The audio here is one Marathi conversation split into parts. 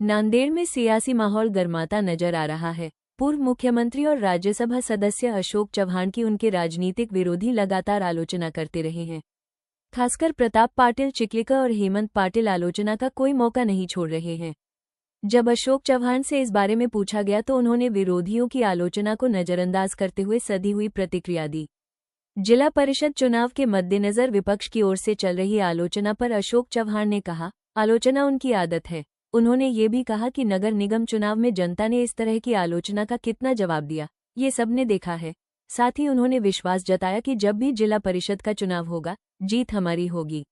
नांदेड़ में सियासी माहौल गर्माता नजर आ रहा है। पूर्व मुख्यमंत्री और राज्यसभा सदस्य अशोक चव्हाण की उनके राजनीतिक विरोधी लगातार आलोचना करते रहे हैं। खासकर प्रताप पाटिल चिखलीकर और हेमंत पाटिल आलोचना का कोई मौका नहीं छोड़ रहे हैं। जब अशोक चव्हाण से इस बारे में पूछा गया तो उन्होंने विरोधियों की आलोचना को नजरअंदाज करते हुए सधी हुई प्रतिक्रिया दी। जिला परिषद चुनाव के मद्देनजर विपक्ष की ओर से चल रही आलोचना पर अशोक चव्हाण ने कहा, आलोचना उनकी आदत है। उन्होंने ये भी कहा कि नगर निगम चुनाव में जनता ने इस तरह की आलोचना का कितना जवाब दिया, ये सबने देखा है। साथ ही उन्होंने विश्वास जताया कि जब भी जिला परिषद का चुनाव होगा, जीत हमारी होगी।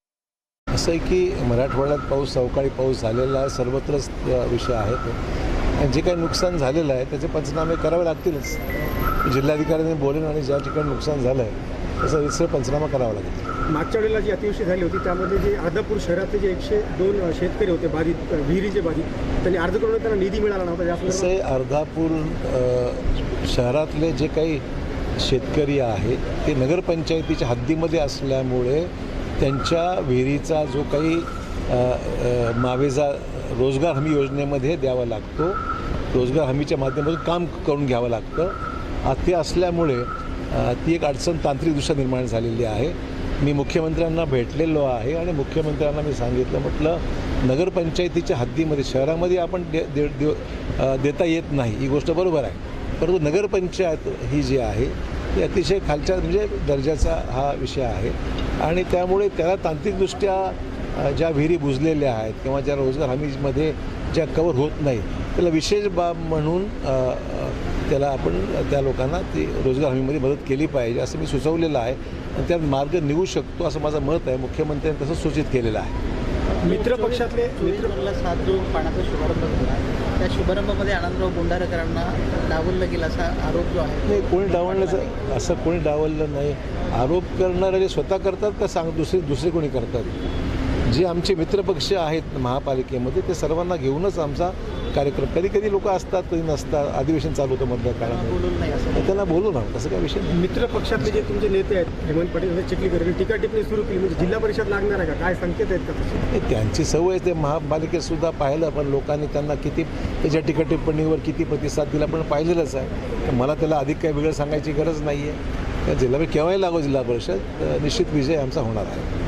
असं आहे की मराठवाड्यात पाऊस, अवकाळी पाऊस झालेला आहे, सर्वत्रच विषय आहे तो. जे काही नुकसान झालेलं आहे त्याचे पंचनामे करावे लागतीलच. जिल्हाधिकाऱ्यांनी बोलेन आणि ज्या ठिकाणी नुकसान झालं आहे त्याचा रितसर पंचनामा करावा लागेल. मागच्या वेळेला जी अतिवृष्टी झाली होती त्यामध्ये जे अर्धापूर शहरातले जे 102 शेतकरी होते बाधित, विहिरीचे बाधित, त्यांनी अर्ज करून त्यांना निधी मिळाला नव्हता. असे अर्धापूर शहरातले जे काही शेतकरी आहेत ते नगरपंचायतीच्या हद्दीमध्ये असल्यामुळे त्यांच्या विहिरीचा जो काही मावेजा रोजगार हमी योजनेमध्ये द्यावा लागतो, रोजगार हमीच्या माध्यमातून काम करून घ्यावं लागतं. ते असल्यामुळे ती एक अडचण तांत्रिकदृष्ट्या निर्माण झालेली आहे. मी मुख्यमंत्र्यांना भेटलेलो आहे आणि मुख्यमंत्र्यांना मी सांगितलं, म्हटलं नगरपंचायतीच्या हद्दीमध्ये शहरामध्ये आपण देता येत नाही, ही गोष्ट बरोबर आहे, परंतु नगरपंचायत ही जी आहे ती अतिशय खालच्या म्हणजे दर्जाचा हा विषय आहे आणि त्यामुळे त्याला तांत्रिकदृष्ट्या ज्या विहिरी बुजलेल्या आहेत किंवा ज्या रोजगार हमीमध्ये ज्या कव्हर होत नाही त्याला विशेष बाब म्हणून त्याला आपण त्या लोकांना ती रोजगार हमीमध्ये मदत केली पाहिजे असं मी सुचवलेलं आहे आणि त्यात मार्ग निघू शकतो असं माझं मत आहे. मुख्यमंत्र्यांनी तसं सूचित केलेलं आहे. मित्रपक्षातले मित्रपक्षाला 7 जून पाण्याचा शुभारंभ झाला, त्या शुभारंभामध्ये आनंदराव बोंडारेकरांना डावललं गेलं असा आरोप जो आहे. नाही, कोणी डावलण्याचं असं कोणी डावललं नाही. आरोप करणारे स्वतः करतात का दुसरे कोणी करतात? जे आमचे मित्रपक्ष आहेत महापालिकेमध्ये ते सर्वांना घेऊनच आमचा कार्यक्रम, कधी कधी लोक असतात कधी नसतात, अधिवेशन चालू होतं मधल्या काळामध्ये, त्यांना बोलू ना, तसं काय विषय. मित्रपक्षातले जे तुमचे नेते आहेत हेमंत पाटील चिखलीकर टीका टिप्पणी सुरू केली, म्हणजे जिल्हा परिषद लागणार आहे का, काय संकेत आहेत का तसे? त्यांची सवय ते महापालिकेत सुद्धा पाहिलं, पण लोकांनी त्यांना किती त्याच्या टीका टिप्पणीवर किती प्रतिसाद दिला पण पाहिलेलंच आहे. मला त्याला अधिक काही वेगळं सांगायची गरज नाही आहे. जिल्हा केव्हाही लागो जिल्हा परिषद, निश्चित विजय आमचा होणार आहे.